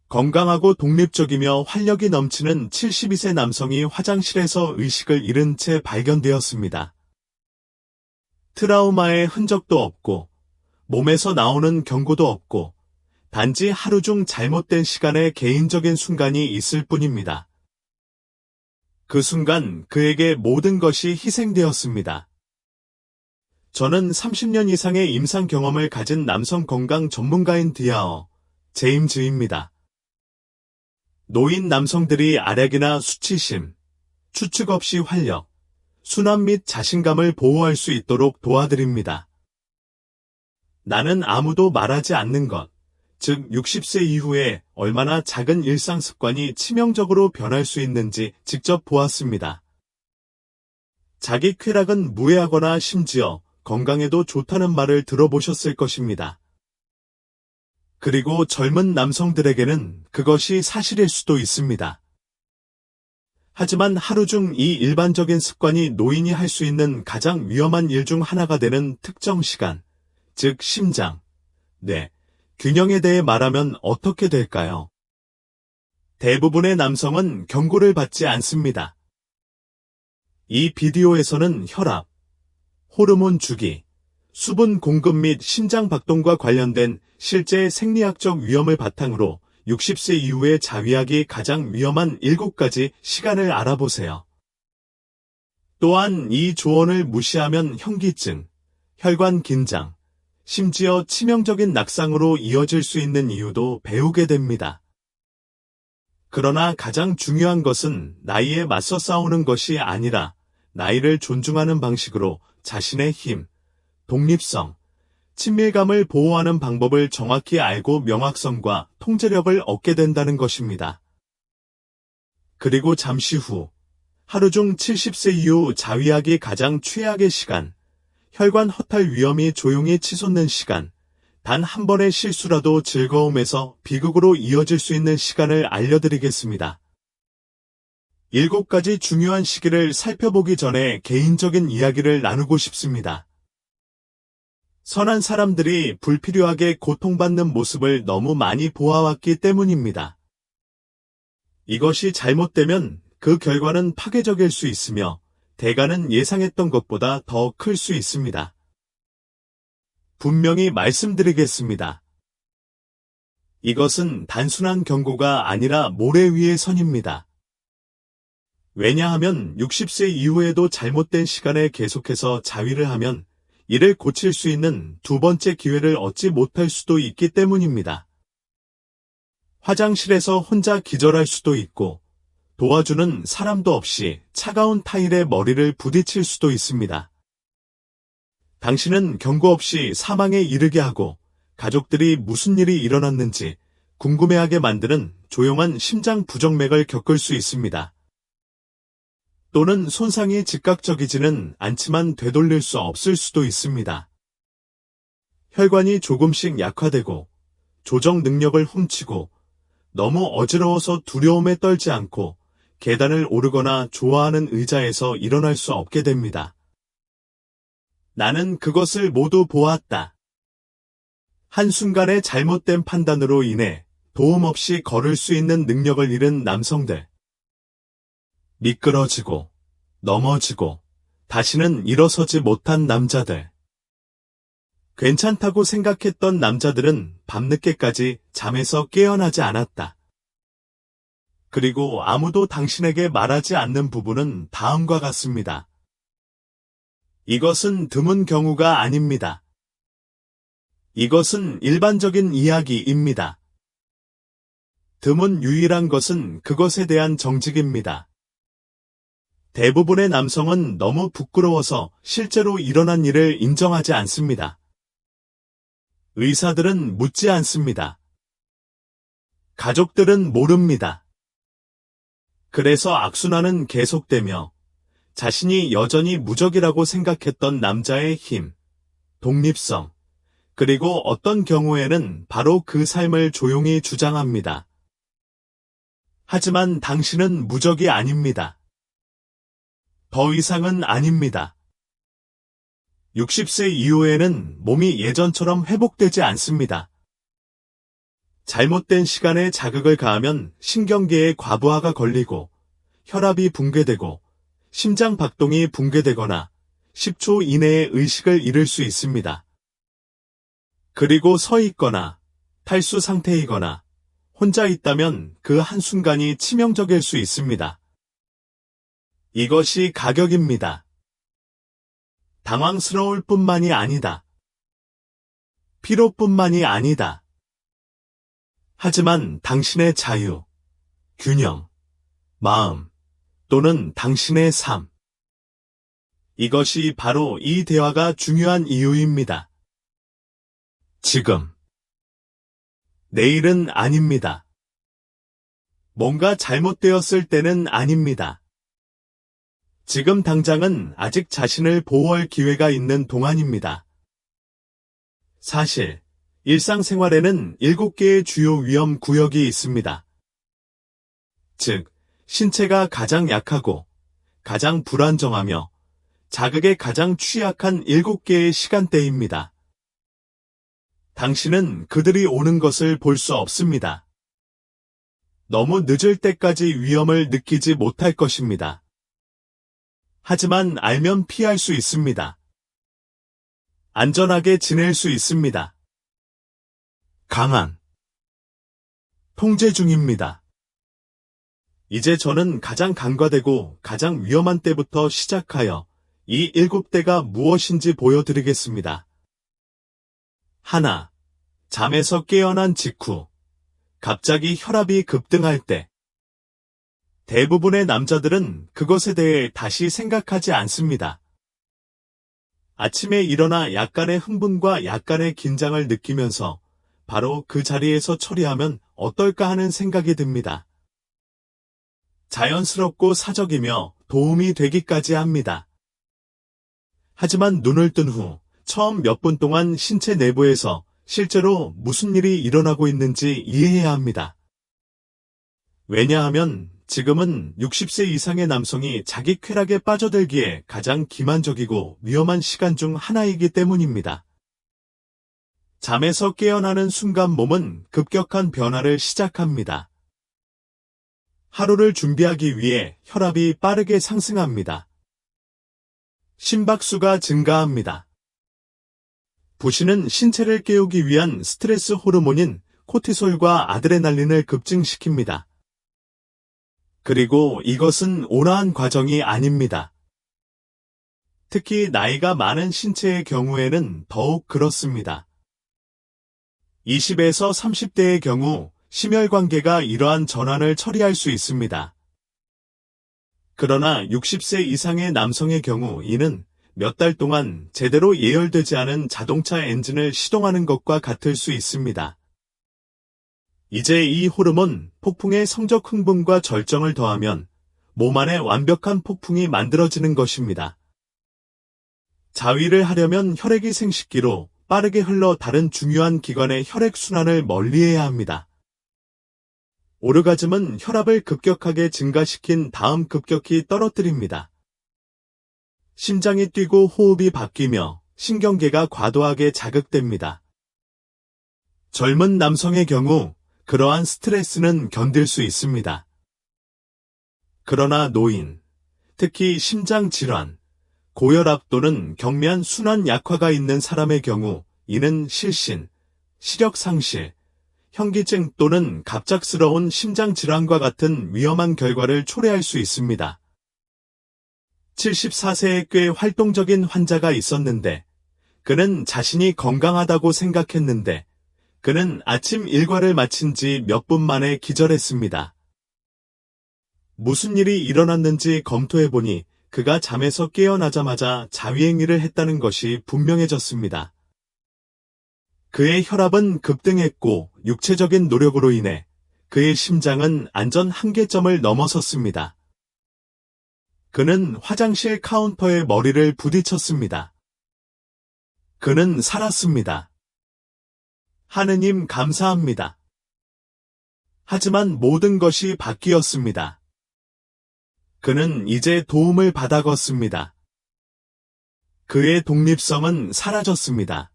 건강하고 독립적이며 활력이 넘치는 72세 남성이 화장실에서 의식을 잃은 채 발견되었습니다. 트라우마의 흔적도 없고 몸에서 나오는 경고도 없고 단지 하루 중 잘못된 시간에 개인적인 순간이 있을 뿐입니다. 그 순간 그에게 모든 것이 희생되었습니다. 저는 30년 이상의 임상 경험을 가진 남성 건강 전문가인 디아어 제임즈입니다. 노인 남성들이 알약이나 수치심, 추측 없이 활력, 순환 및 자신감을 보호할 수 있도록 도와드립니다. 나는 아무도 말하지 않는 것, 즉 60세 이후에 얼마나 작은 일상 습관이 치명적으로 변할 수 있는지 직접 보았습니다. 자기 쾌락은 무해하거나 심지어 건강에도 좋다는 말을 들어보셨을 것입니다. 그리고 젊은 남성들에게는 그것이 사실일 수도 있습니다. 하지만 하루 중 이 일반적인 습관이 노인이 할 수 있는 가장 위험한 일 중 하나가 되는 특정 시간, 즉 심장, 뇌, 균형에 대해 말하면 어떻게 될까요? 대부분의 남성은 경고를 받지 않습니다. 이 비디오에서는 혈압, 호르몬 주기, 수분 공급 및 심장 박동과 관련된 실제 생리학적 위험을 바탕으로 60세 이후에 자위하기 가장 위험한 7가지 시간을 알아보세요. 또한 이 조언을 무시하면 현기증, 혈관 긴장, 심지어 치명적인 낙상으로 이어질 수 있는 이유도 배우게 됩니다. 그러나 가장 중요한 것은 나이에 맞서 싸우는 것이 아니라 나이를 존중하는 방식으로 자신의 힘, 독립성, 친밀감을 보호하는 방법을 정확히 알고 명확성과 통제력을 얻게 된다는 것입니다. 그리고 잠시 후, 하루 중 70세 이후 자위하기 가장 최악의 시간, 혈관 허탈 위험이 조용히 치솟는 시간, 단 한 번의 실수라도 즐거움에서 비극으로 이어질 수 있는 시간을 알려드리겠습니다. 7가지 중요한 시기를 살펴보기 전에 개인적인 이야기를 나누고 싶습니다. 선한 사람들이 불필요하게 고통받는 모습을 너무 많이 보아왔기 때문입니다. 이것이 잘못되면 그 결과는 파괴적일 수 있으며 대가는 예상했던 것보다 더 클 수 있습니다. 분명히 말씀드리겠습니다. 이것은 단순한 경고가 아니라 모래 위의 선입니다. 왜냐하면 60세 이후에도 잘못된 시간에 계속해서 자위를 하면 이를 고칠 수 있는 두 번째 기회를 얻지 못할 수도 있기 때문입니다. 화장실에서 혼자 기절할 수도 있고 도와주는 사람도 없이 차가운 타일에 머리를 부딪힐 수도 있습니다. 당신은 경고 없이 사망에 이르게 하고 가족들이 무슨 일이 일어났는지 궁금해하게 만드는 조용한 심장 부정맥을 겪을 수 있습니다. 또는 손상이 즉각적이지는 않지만 되돌릴 수 없을 수도 있습니다. 혈관이 조금씩 약화되고 조정 능력을 훔치고 너무 어지러워서 두려움에 떨지 않고 계단을 오르거나 좋아하는 의자에서 일어날 수 없게 됩니다. 나는 그것을 모두 보았다. 한순간의 잘못된 판단으로 인해 도움 없이 걸을 수 있는 능력을 잃은 남성들. 미끄러지고 넘어지고 다시는 일어서지 못한 남자들. 괜찮다고 생각했던 남자들은 밤늦게까지 잠에서 깨어나지 않았다. 그리고 아무도 당신에게 말하지 않는 부분은 다음과 같습니다. 이것은 드문 경우가 아닙니다. 이것은 일반적인 이야기입니다. 드문 유일한 것은 그것에 대한 정직입니다. 대부분의 남성은 너무 부끄러워서 실제로 일어난 일을 인정하지 않습니다. 의사들은 묻지 않습니다. 가족들은 모릅니다. 그래서 악순환은 계속되며 자신이 여전히 무적이라고 생각했던 남자의 힘, 독립성, 그리고 어떤 경우에는 바로 그 삶을 조용히 주장합니다. 하지만 당신은 무적이 아닙니다. 더 이상은 아닙니다. 60세 이후에는 몸이 예전처럼 회복되지 않습니다. 잘못된 시간에 자극을 가하면 신경계에 과부하가 걸리고 혈압이 붕괴되고 심장 박동이 붕괴되거나 10초 이내에 의식을 잃을 수 있습니다. 그리고 서 있거나 탈수 상태이거나 혼자 있다면 그 한순간이 치명적일 수 있습니다. 이것이 가격입니다. 당황스러울 뿐만이 아니다. 피로뿐만이 아니다. 하지만 당신의 자유, 균형, 마음 또는 당신의 삶. 이것이 바로 이 대화가 중요한 이유입니다. 지금. 내일은 아닙니다. 뭔가 잘못되었을 때는 아닙니다. 지금 당장은 아직 자신을 보호할 기회가 있는 동안입니다. 사실, 일상생활에는 7개의 주요 위험 구역이 있습니다. 즉, 신체가 가장 약하고 가장 불안정하며 자극에 가장 취약한 7개의 시간대입니다. 당신은 그들이 오는 것을 볼 수 없습니다. 너무 늦을 때까지 위험을 느끼지 못할 것입니다. 하지만 알면 피할 수 있습니다. 안전하게 지낼 수 있습니다. 강한 통제 중입니다. 이제 저는 가장 간과되고 가장 위험한 때부터 시작하여 이 7대가 무엇인지 보여드리겠습니다. 하나, 잠에서 깨어난 직후, 갑자기 혈압이 급등할 때. 대부분의 남자들은 그것에 대해 다시 생각하지 않습니다. 아침에 일어나 약간의 흥분과 약간의 긴장을 느끼면서 바로 그 자리에서 처리하면 어떨까 하는 생각이 듭니다. 자연스럽고 사적이며 도움이 되기까지 합니다. 하지만 눈을 뜬 후 처음 몇 분 동안 신체 내부에서 실제로 무슨 일이 일어나고 있는지 이해해야 합니다. 왜냐하면 지금은 60세 이상의 남성이 자기 쾌락에 빠져들기에 가장 기만적이고 위험한 시간 중 하나이기 때문입니다. 잠에서 깨어나는 순간 몸은 급격한 변화를 시작합니다. 하루를 준비하기 위해 혈압이 빠르게 상승합니다. 심박수가 증가합니다. 부시는 신체를 깨우기 위한 스트레스 호르몬인 코티솔과 아드레날린을 급증시킵니다. 그리고 이것은 온화한 과정이 아닙니다. 특히 나이가 많은 신체의 경우에는 더욱 그렇습니다. 20에서 30대의 경우 심혈관계가 이러한 전환을 처리할 수 있습니다. 그러나 60세 이상의 남성의 경우 이는 몇 달 동안 제대로 예열되지 않은 자동차 엔진을 시동하는 것과 같을 수 있습니다. 이제 이 호르몬 폭풍의 성적 흥분과 절정을 더하면 몸 안에 완벽한 폭풍이 만들어지는 것입니다. 자위를 하려면 혈액이 생식기로 빠르게 흘러 다른 중요한 기관의 혈액순환을 멀리해야 합니다. 오르가즘은 혈압을 급격하게 증가시킨 다음 급격히 떨어뜨립니다. 심장이 뛰고 호흡이 바뀌며 신경계가 과도하게 자극됩니다. 젊은 남성의 경우 그러한 스트레스는 견딜 수 있습니다. 그러나 노인, 특히 심장질환, 고혈압 또는 경미한 순환 약화가 있는 사람의 경우 이는 실신, 시력 상실, 현기증 또는 갑작스러운 심장질환과 같은 위험한 결과를 초래할 수 있습니다. 74세의 꽤 활동적인 환자가 있었는데 그는 자신이 건강하다고 생각했는데 그는 아침 일과를 마친 지 몇 분 만에 기절했습니다. 무슨 일이 일어났는지 검토해보니 그가 잠에서 깨어나자마자 자위행위를 했다는 것이 분명해졌습니다. 그의 혈압은 급등했고 육체적인 노력으로 인해 그의 심장은 안전 한계점을 넘어섰습니다. 그는 화장실 카운터에 머리를 부딪혔습니다. 그는 살았습니다. 하느님 감사합니다. 하지만 모든 것이 바뀌었습니다. 그는 이제 도움을 받아갔습니다. 그의 독립성은 사라졌습니다.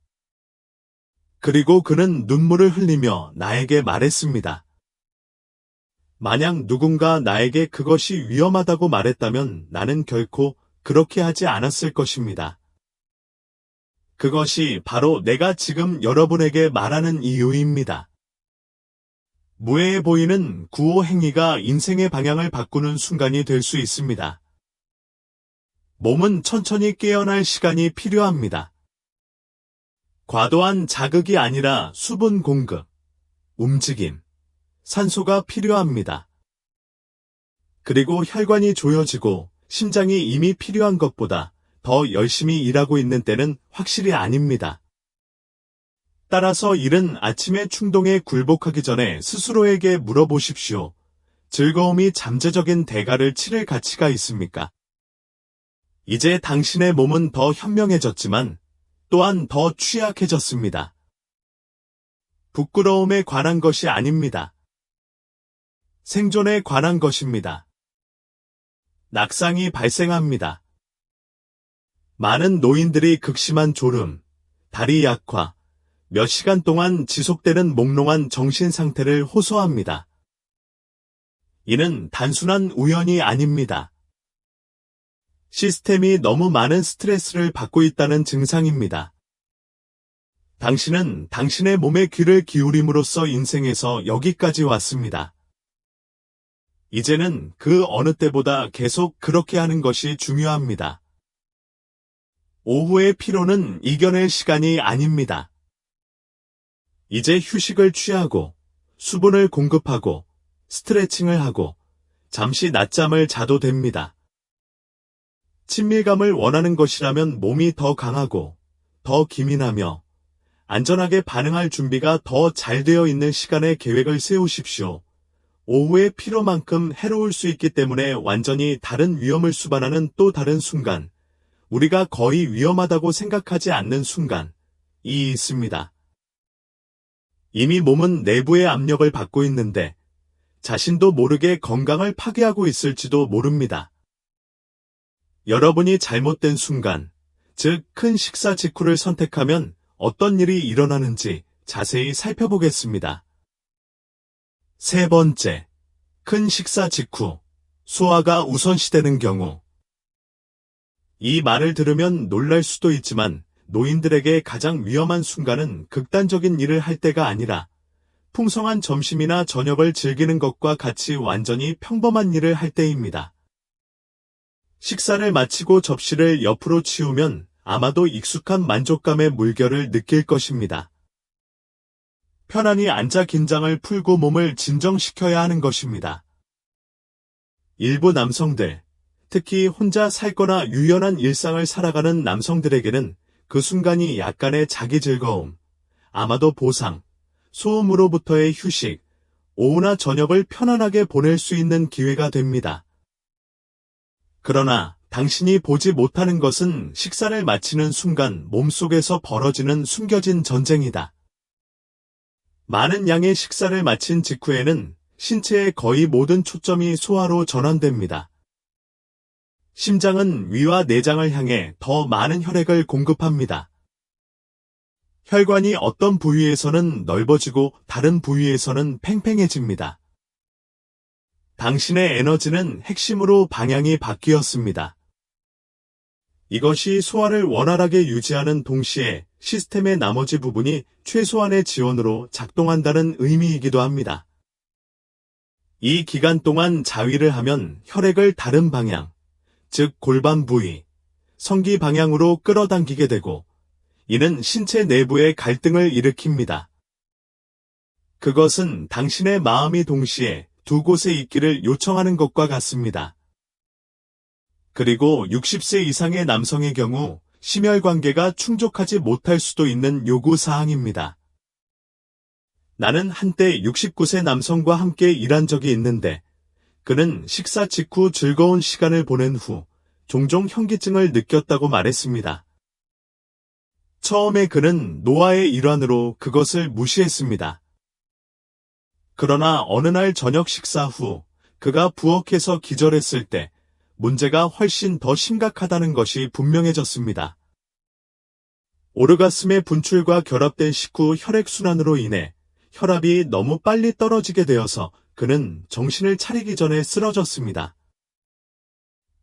그리고 그는 눈물을 흘리며 나에게 말했습니다. 만약 누군가 나에게 그것이 위험하다고 말했다면 나는 결코 그렇게 하지 않았을 것입니다. 그것이 바로 내가 지금 여러분에게 말하는 이유입니다. 무해해 보이는 구호 행위가 인생의 방향을 바꾸는 순간이 될 수 있습니다. 몸은 천천히 깨어날 시간이 필요합니다. 과도한 자극이 아니라 수분 공급, 움직임, 산소가 필요합니다. 그리고 혈관이 조여지고 심장이 이미 필요한 것보다 더 열심히 일하고 있는 때는 확실히 아닙니다. 따라서 이른 아침의 충동에 굴복하기 전에 스스로에게 물어보십시오. 즐거움이 잠재적인 대가를 치를 가치가 있습니까? 이제 당신의 몸은 더 현명해졌지만 또한 더 취약해졌습니다. 부끄러움에 관한 것이 아닙니다. 생존에 관한 것입니다. 낙상이 발생합니다. 많은 노인들이 극심한 졸음, 다리 약화, 몇 시간 동안 지속되는 몽롱한 정신 상태를 호소합니다. 이는 단순한 우연이 아닙니다. 시스템이 너무 많은 스트레스를 받고 있다는 증상입니다. 당신은 당신의 몸에 귀를 기울임으로써 인생에서 여기까지 왔습니다. 이제는 그 어느 때보다 계속 그렇게 하는 것이 중요합니다. 오후의 피로는 이겨낼 시간이 아닙니다. 이제 휴식을 취하고 수분을 공급하고 스트레칭을 하고 잠시 낮잠을 자도 됩니다. 친밀감을 원하는 것이라면 몸이 더 강하고 더 기민하며 안전하게 반응할 준비가 더 잘 되어 있는 시간에 계획을 세우십시오. 오후의 피로만큼 해로울 수 있기 때문에 완전히 다른 위험을 수반하는 또 다른 순간, 우리가 거의 위험하다고 생각하지 않는 순간이 있습니다. 이미 몸은 내부의 압력을 받고 있는데 자신도 모르게 건강을 파괴하고 있을지도 모릅니다. 여러분이 잘못된 순간, 즉 큰 식사 직후를 선택하면 어떤 일이 일어나는지 자세히 살펴보겠습니다. 세 번째, 큰 식사 직후, 소화가 우선시되는 경우. 이 말을 들으면 놀랄 수도 있지만 노인들에게 가장 위험한 순간은 극단적인 일을 할 때가 아니라 풍성한 점심이나 저녁을 즐기는 것과 같이 완전히 평범한 일을 할 때입니다. 식사를 마치고 접시를 옆으로 치우면 아마도 익숙한 만족감의 물결을 느낄 것입니다. 편안히 앉아 긴장을 풀고 몸을 진정시켜야 하는 것입니다. 일부 남성들, 특히 혼자 살거나 유연한 일상을 살아가는 남성들에게는 그 순간이 약간의 자기 즐거움, 아마도 보상, 소음으로부터의 휴식, 오후나 저녁을 편안하게 보낼 수 있는 기회가 됩니다. 그러나 당신이 보지 못하는 것은 식사를 마치는 순간 몸속에서 벌어지는 숨겨진 전쟁이다. 많은 양의 식사를 마친 직후에는 신체의 거의 모든 초점이 소화로 전환됩니다. 심장은 위와 내장을 향해 더 많은 혈액을 공급합니다. 혈관이 어떤 부위에서는 넓어지고 다른 부위에서는 팽팽해집니다. 당신의 에너지는 핵심으로 방향이 바뀌었습니다. 이것이 소화를 원활하게 유지하는 동시에 시스템의 나머지 부분이 최소한의 지원으로 작동한다는 의미이기도 합니다. 이 기간 동안 자위를 하면 혈액을 다른 방향, 즉 골반 부위, 성기 방향으로 끌어당기게 되고 이는 신체 내부의 갈등을 일으킵니다. 그것은 당신의 마음이 동시에 두 곳에 있기를 요청하는 것과 같습니다. 그리고 60세 이상의 남성의 경우 심혈관계가 충족하지 못할 수도 있는 요구사항입니다. 나는 한때 69세 남성과 함께 일한 적이 있는데 그는 식사 직후 즐거운 시간을 보낸 후 종종 현기증을 느꼈다고 말했습니다. 처음에 그는 노화의 일환으로 그것을 무시했습니다. 그러나 어느 날 저녁 식사 후 그가 부엌에서 기절했을 때 문제가 훨씬 더 심각하다는 것이 분명해졌습니다. 오르가슴의 분출과 결합된 식후 혈액순환으로 인해 혈압이 너무 빨리 떨어지게 되어서 그는 정신을 차리기 전에 쓰러졌습니다.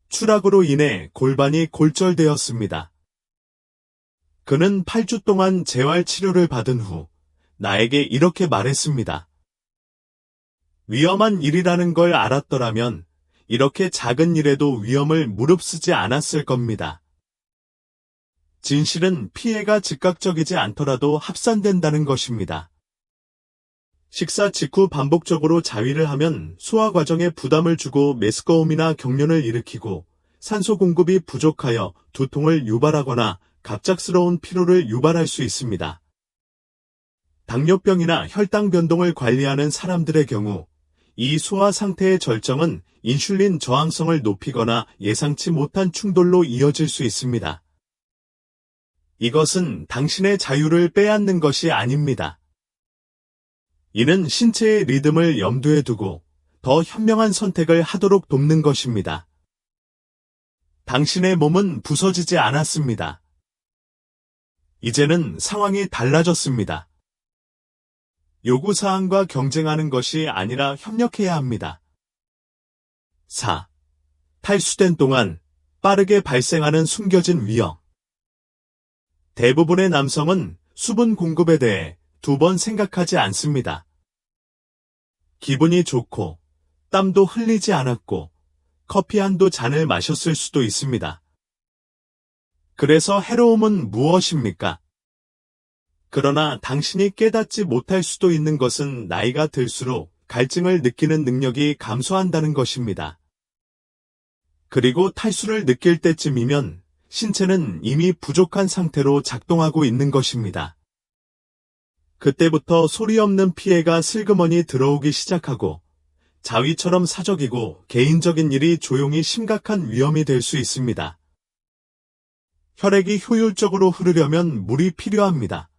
추락으로 인해 골반이 골절되었습니다. 그는 8주 동안 재활 치료를 받은 후 나에게 이렇게 말했습니다. 위험한 일이라는 걸 알았더라면 이렇게 작은 일에도 위험을 무릅쓰지 않았을 겁니다. 진실은 피해가 즉각적이지 않더라도 합산된다는 것입니다. 식사 직후 반복적으로 자위를 하면 소화 과정에 부담을 주고 메스꺼움이나 경련을 일으키고 산소 공급이 부족하여 두통을 유발하거나 갑작스러운 피로를 유발할 수 있습니다. 당뇨병이나 혈당 변동을 관리하는 사람들의 경우 이 소화 상태의 절정은 인슐린 저항성을 높이거나 예상치 못한 충돌로 이어질 수 있습니다. 이것은 당신의 자유를 빼앗는 것이 아닙니다. 이는 신체의 리듬을 염두에 두고 더 현명한 선택을 하도록 돕는 것입니다. 당신의 몸은 부서지지 않았습니다. 이제는 상황이 달라졌습니다. 요구사항과 경쟁하는 것이 아니라 협력해야 합니다. 4. 탈수된 동안 빠르게 발생하는 숨겨진 위험. 대부분의 남성은 수분 공급에 대해 2번 생각하지 않습니다. 기분이 좋고 땀도 흘리지 않았고 커피 한두 잔을 마셨을 수도 있습니다. 그래서 해로움은 무엇입니까? 그러나 당신이 깨닫지 못할 수도 있는 것은 나이가 들수록 갈증을 느끼는 능력이 감소한다는 것입니다. 그리고 탈수를 느낄 때쯤이면 신체는 이미 부족한 상태로 작동하고 있는 것입니다. 그때부터 소리 없는 피해가 슬그머니 들어오기 시작하고 자위처럼 사적이고 개인적인 일이 조용히 심각한 위험이 될 수 있습니다. 혈액이 효율적으로 흐르려면 물이 필요합니다.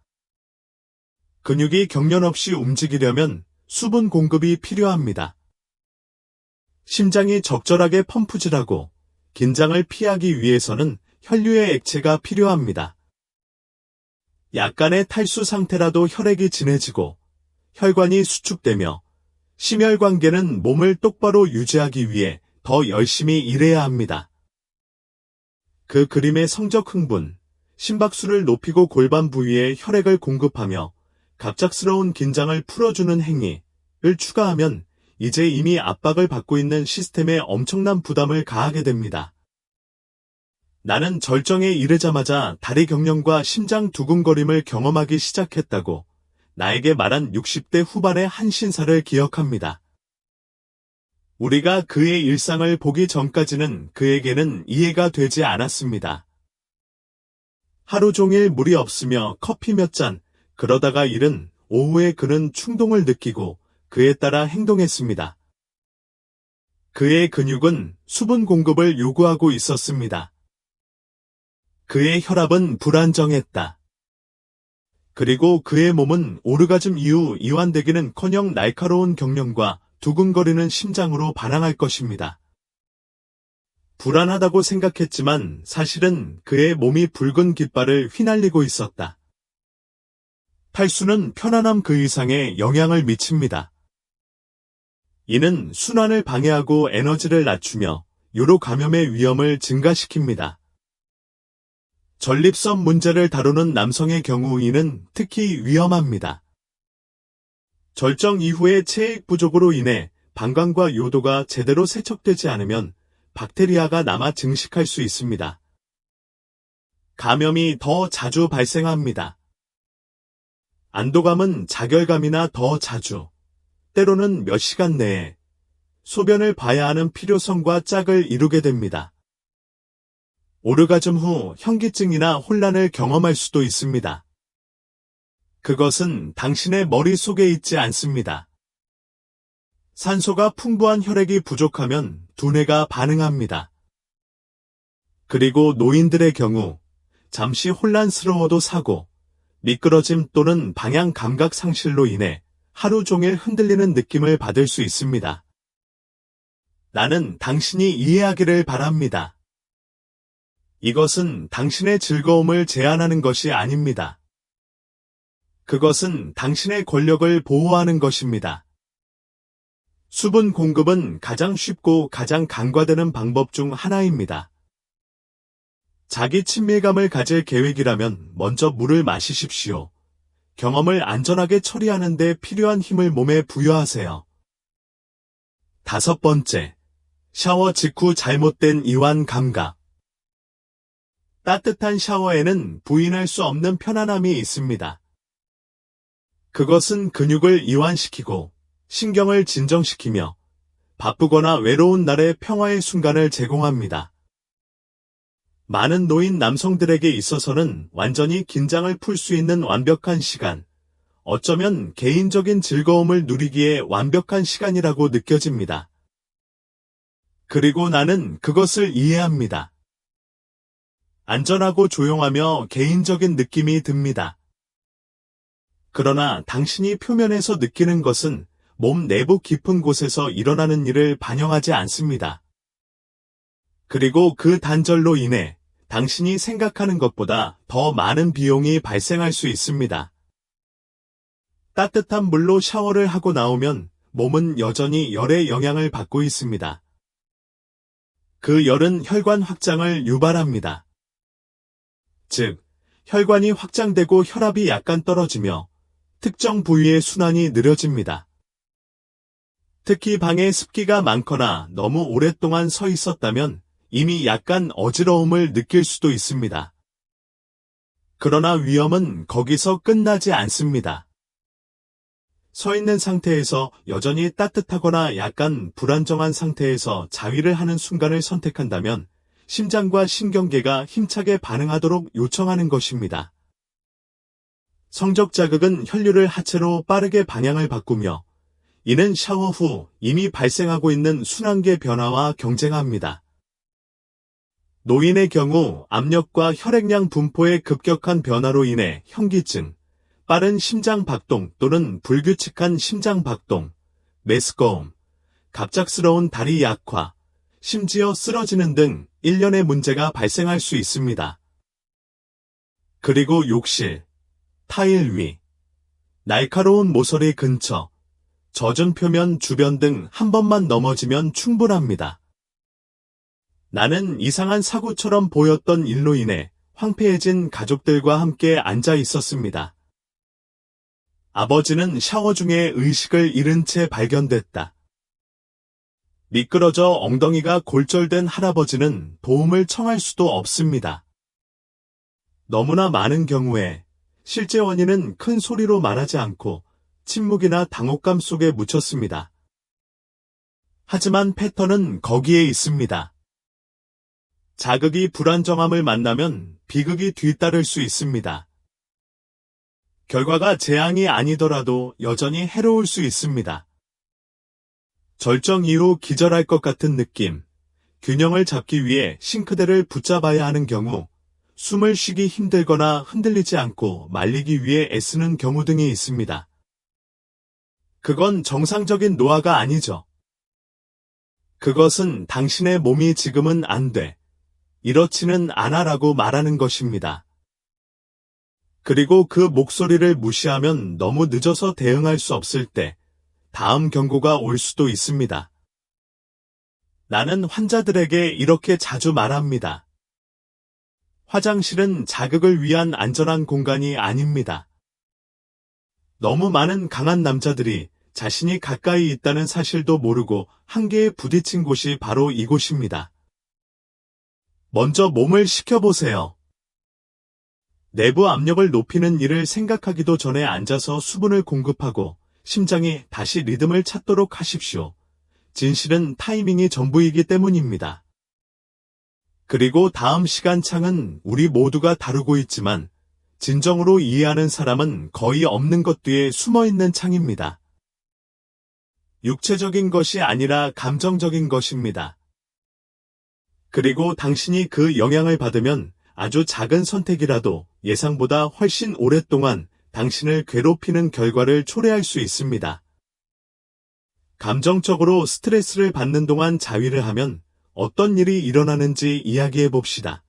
근육이 경련 없이 움직이려면 수분 공급이 필요합니다. 심장이 적절하게 펌프질하고 긴장을 피하기 위해서는 혈류의 액체가 필요합니다. 약간의 탈수 상태라도 혈액이 진해지고 혈관이 수축되며 심혈관계는 몸을 똑바로 유지하기 위해 더 열심히 일해야 합니다. 그 그림의 성적 흥분, 심박수를 높이고 골반 부위에 혈액을 공급하며 갑작스러운 긴장을 풀어주는 행위를 추가하면 이제 이미 압박을 받고 있는 시스템에 엄청난 부담을 가하게 됩니다. 나는 절정에 이르자마자 다리 경련과 심장 두근거림을 경험하기 시작했다고 나에게 말한 60대 후반의 한 신사를 기억합니다. 우리가 그의 일상을 보기 전까지는 그에게는 이해가 되지 않았습니다. 하루 종일 물이 없으며 커피 몇 잔, 그러다가 이른 오후에 그는 충동을 느끼고 그에 따라 행동했습니다. 그의 근육은 수분 공급을 요구하고 있었습니다. 그의 혈압은 불안정했다. 그리고 그의 몸은 오르가즘 이후 이완되기는커녕 날카로운 경련과 두근거리는 심장으로 반항할 것입니다. 불안하다고 생각했지만 사실은 그의 몸이 붉은 깃발을 휘날리고 있었다. 탈수는 편안함 그 이상의 영향을 미칩니다. 이는 순환을 방해하고 에너지를 낮추며 요로 감염의 위험을 증가시킵니다. 전립선 문제를 다루는 남성의 경우 이는 특히 위험합니다. 절정 이후의 체액 부족으로 인해 방광과 요도가 제대로 세척되지 않으면 박테리아가 남아 증식할 수 있습니다. 감염이 더 자주 발생합니다. 안도감은 자결감이나 더 자주, 때로는 몇 시간 내에 소변을 봐야 하는 필요성과 짝을 이루게 됩니다. 오르가즘 후 현기증이나 혼란을 경험할 수도 있습니다. 그것은 당신의 머릿속에 있지 않습니다. 산소가 풍부한 혈액이 부족하면 두뇌가 반응합니다. 그리고 노인들의 경우 잠시 혼란스러워도 사고, 미끄러짐 또는 방향 감각 상실로 인해 하루 종일 흔들리는 느낌을 받을 수 있습니다. 나는 당신이 이해하기를 바랍니다. 이것은 당신의 즐거움을 제한하는 것이 아닙니다. 그것은 당신의 권력을 보호하는 것입니다. 수분 공급은 가장 쉽고 가장 간과되는 방법 중 하나입니다. 자기 친밀감을 가질 계획이라면 먼저 물을 마시십시오. 경험을 안전하게 처리하는 데 필요한 힘을 몸에 부여하세요. 5번째, 샤워 직후 잘못된 이완 감각. 따뜻한 샤워에는 부인할 수 없는 편안함이 있습니다. 그것은 근육을 이완시키고 신경을 진정시키며 바쁘거나 외로운 날의 평화의 순간을 제공합니다. 많은 노인 남성들에게 있어서는 완전히 긴장을 풀 수 있는 완벽한 시간, 어쩌면 개인적인 즐거움을 누리기에 완벽한 시간이라고 느껴집니다. 그리고 나는 그것을 이해합니다. 안전하고 조용하며 개인적인 느낌이 듭니다. 그러나 당신이 표면에서 느끼는 것은 몸 내부 깊은 곳에서 일어나는 일을 반영하지 않습니다. 그리고 그 단절로 인해 당신이 생각하는 것보다 더 많은 비용이 발생할 수 있습니다. 따뜻한 물로 샤워를 하고 나오면 몸은 여전히 열의 영향을 받고 있습니다. 그 열은 혈관 확장을 유발합니다. 즉, 혈관이 확장되고 혈압이 약간 떨어지며 특정 부위의 순환이 느려집니다. 특히 방에 습기가 많거나 너무 오랫동안 서 있었다면 이미 약간 어지러움을 느낄 수도 있습니다. 그러나 위험은 거기서 끝나지 않습니다. 서 있는 상태에서 여전히 따뜻하거나 약간 불안정한 상태에서 자위를 하는 순간을 선택한다면 심장과 신경계가 힘차게 반응하도록 요청하는 것입니다. 성적 자극은 혈류를 하체로 빠르게 방향을 바꾸며 이는 샤워 후 이미 발생하고 있는 순환계 변화와 경쟁합니다. 노인의 경우 압력과 혈액량 분포의 급격한 변화로 인해 현기증, 빠른 심장 박동 또는 불규칙한 심장 박동, 메스꺼움, 갑작스러운 다리 약화, 심지어 쓰러지는 등 일련의 문제가 발생할 수 있습니다. 그리고 욕실, 타일 위, 날카로운 모서리 근처, 젖은 표면 주변 등 한 번만 넘어지면 충분합니다. 나는 이상한 사고처럼 보였던 일로 인해 황폐해진 가족들과 함께 앉아 있었습니다. 아버지는 샤워 중에 의식을 잃은 채 발견됐다. 미끄러져 엉덩이가 골절된 할아버지는 도움을 청할 수도 없습니다. 너무나 많은 경우에 실제 원인은 큰 소리로 말하지 않고 침묵이나 당혹감 속에 묻혔습니다. 하지만 패턴은 거기에 있습니다. 자극이 불안정함을 만나면 비극이 뒤따를 수 있습니다. 결과가 재앙이 아니더라도 여전히 해로울 수 있습니다. 절정 이후 기절할 것 같은 느낌, 균형을 잡기 위해 싱크대를 붙잡아야 하는 경우, 숨을 쉬기 힘들거나 흔들리지 않고 말리기 위해 애쓰는 경우 등이 있습니다. 그건 정상적인 노화가 아니죠. 그것은 당신의 몸이 지금은 안 돼. 이렇지는 않아라고 말하는 것입니다. 그리고 그 목소리를 무시하면 너무 늦어서 대응할 수 없을 때 다음 경고가 올 수도 있습니다. 나는 환자들에게 이렇게 자주 말합니다. 화장실은 자극을 위한 안전한 공간이 아닙니다. 너무 많은 강한 남자들이 자신이 가까이 있다는 사실도 모르고 한계에 부딪힌 곳이 바로 이곳입니다. 먼저 몸을 식혀보세요. 내부 압력을 높이는 일을 생각하기도 전에 앉아서 수분을 공급하고 심장이 다시 리듬을 찾도록 하십시오. 진실은 타이밍이 전부이기 때문입니다. 그리고 다음 시간창은 우리 모두가 다루고 있지만 진정으로 이해하는 사람은 거의 없는 것 뒤에 숨어있는 창입니다. 육체적인 것이 아니라 감정적인 것입니다. 그리고 당신이 그 영향을 받으면 아주 작은 선택이라도 예상보다 훨씬 오랫동안 당신을 괴롭히는 결과를 초래할 수 있습니다. 감정적으로 스트레스를 받는 동안 자위를 하면 어떤 일이 일어나는지 이야기해 봅시다.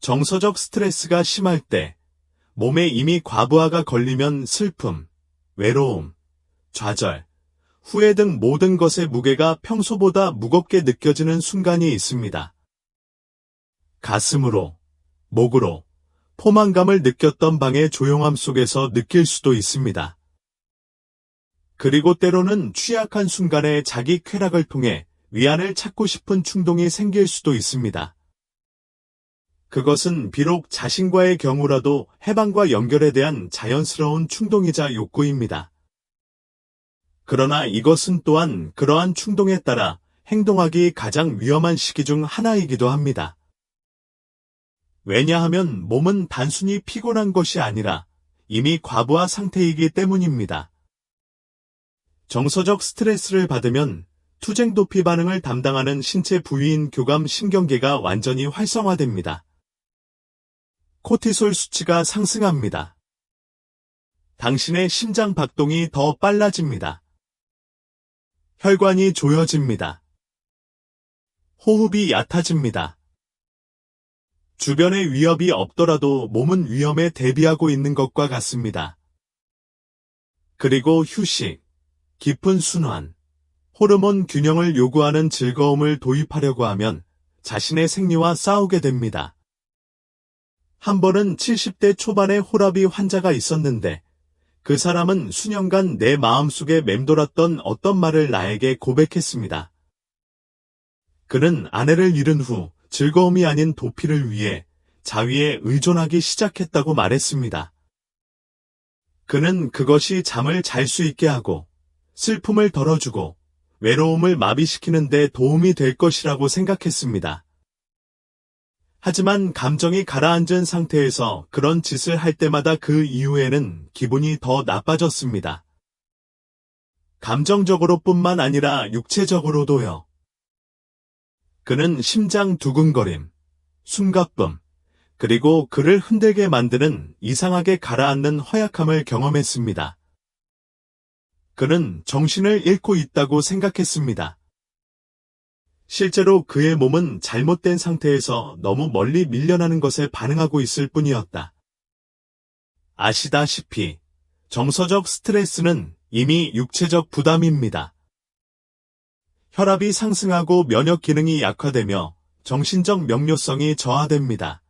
정서적 스트레스가 심할 때, 몸에 이미 과부하가 걸리면 슬픔, 외로움, 좌절, 후회 등 모든 것의 무게가 평소보다 무겁게 느껴지는 순간이 있습니다. 가슴으로, 목으로, 포만감을 느꼈던 방의 조용함 속에서 느낄 수도 있습니다. 그리고 때로는 취약한 순간에 자기 쾌락을 통해 위안을 찾고 싶은 충동이 생길 수도 있습니다. 그것은 비록 자신과의 경우라도 해방과 연결에 대한 자연스러운 충동이자 욕구입니다. 그러나 이것은 또한 그러한 충동에 따라 행동하기 가장 위험한 시기 중 하나이기도 합니다. 왜냐하면 몸은 단순히 피곤한 것이 아니라 이미 과부하 상태이기 때문입니다. 정서적 스트레스를 받으면 투쟁 도피 반응을 담당하는 신체 부위인 교감 신경계가 완전히 활성화됩니다. 코티솔 수치가 상승합니다. 당신의 심장 박동이 더 빨라집니다. 혈관이 조여집니다. 호흡이 얕아집니다. 주변에 위협이 없더라도 몸은 위험에 대비하고 있는 것과 같습니다. 그리고 휴식, 깊은 순환, 호르몬 균형을 요구하는 즐거움을 도입하려고 하면 자신의 생리와 싸우게 됩니다. 한 번은 70대 초반의 호라비 환자가 있었는데 그 사람은 수년간 내 마음속에 맴돌았던 어떤 말을 나에게 고백했습니다. 그는 아내를 잃은 후 즐거움이 아닌 도피를 위해 자위에 의존하기 시작했다고 말했습니다. 그는 그것이 잠을 잘 수 있게 하고 슬픔을 덜어주고 외로움을 마비시키는 데 도움이 될 것이라고 생각했습니다. 하지만 감정이 가라앉은 상태에서 그런 짓을 할 때마다 그 이후에는 기분이 더 나빠졌습니다. 감정적으로뿐만 아니라 육체적으로도요. 그는 심장 두근거림, 숨가쁨, 그리고 그를 흔들게 만드는 이상하게 가라앉는 허약함을 경험했습니다. 그는 정신을 잃고 있다고 생각했습니다. 실제로 그의 몸은 잘못된 상태에서 너무 멀리 밀려나는 것에 반응하고 있을 뿐이었다. 아시다시피 정서적 스트레스는 이미 육체적 부담입니다. 혈압이 상승하고 면역 기능이 약화되며 정신적 명료성이 저하됩니다.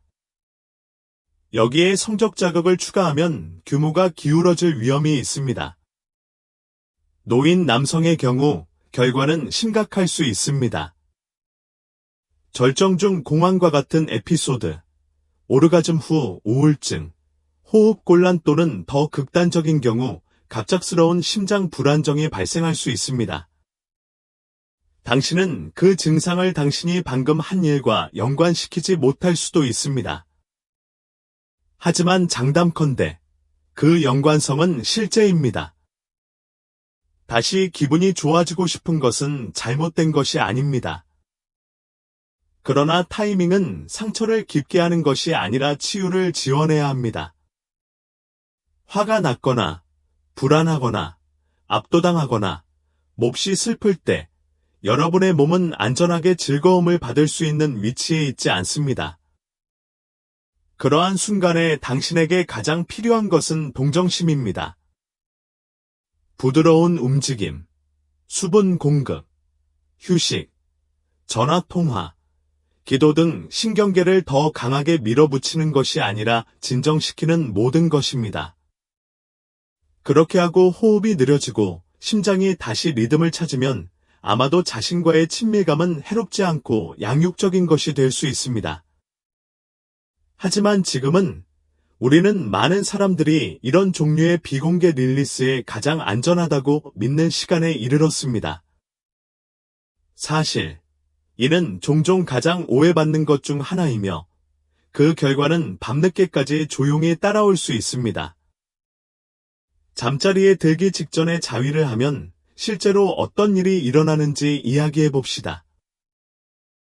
여기에 성적 자극을 추가하면 규모가 기울어질 위험이 있습니다. 노인 남성의 경우 결과는 심각할 수 있습니다. 절정 중 공황과 같은 에피소드, 오르가즘 후 우울증, 호흡곤란 또는 더 극단적인 경우 갑작스러운 심장 불안정이 발생할 수 있습니다. 당신은 그 증상을 당신이 방금 한 일과 연관시키지 못할 수도 있습니다. 하지만 장담컨대 그 연관성은 실제입니다. 다시 기분이 좋아지고 싶은 것은 잘못된 것이 아닙니다. 그러나 타이밍은 상처를 깊게 하는 것이 아니라 치유를 지원해야 합니다. 화가 났거나, 불안하거나, 압도당하거나, 몹시 슬플 때 여러분의 몸은 안전하게 즐거움을 받을 수 있는 위치에 있지 않습니다. 그러한 순간에 당신에게 가장 필요한 것은 동정심입니다. 부드러운 움직임, 수분 공급, 휴식, 전화 통화, 기도 등 신경계를 더 강하게 밀어붙이는 것이 아니라 진정시키는 모든 것입니다. 그렇게 하고 호흡이 느려지고 심장이 다시 리듬을 찾으면 아마도 자신과의 친밀감은 해롭지 않고 양육적인 것이 될 수 있습니다. 하지만 지금은 우리는 많은 사람들이 이런 종류의 비공개 릴리스에 가장 안전하다고 믿는 시간에 이르렀습니다. 사실 이는 종종 가장 오해받는 것 중 하나이며 그 결과는 밤늦게까지 조용히 따라올 수 있습니다. 잠자리에 들기 직전에 자위를 하면 실제로 어떤 일이 일어나는지 이야기해 봅시다.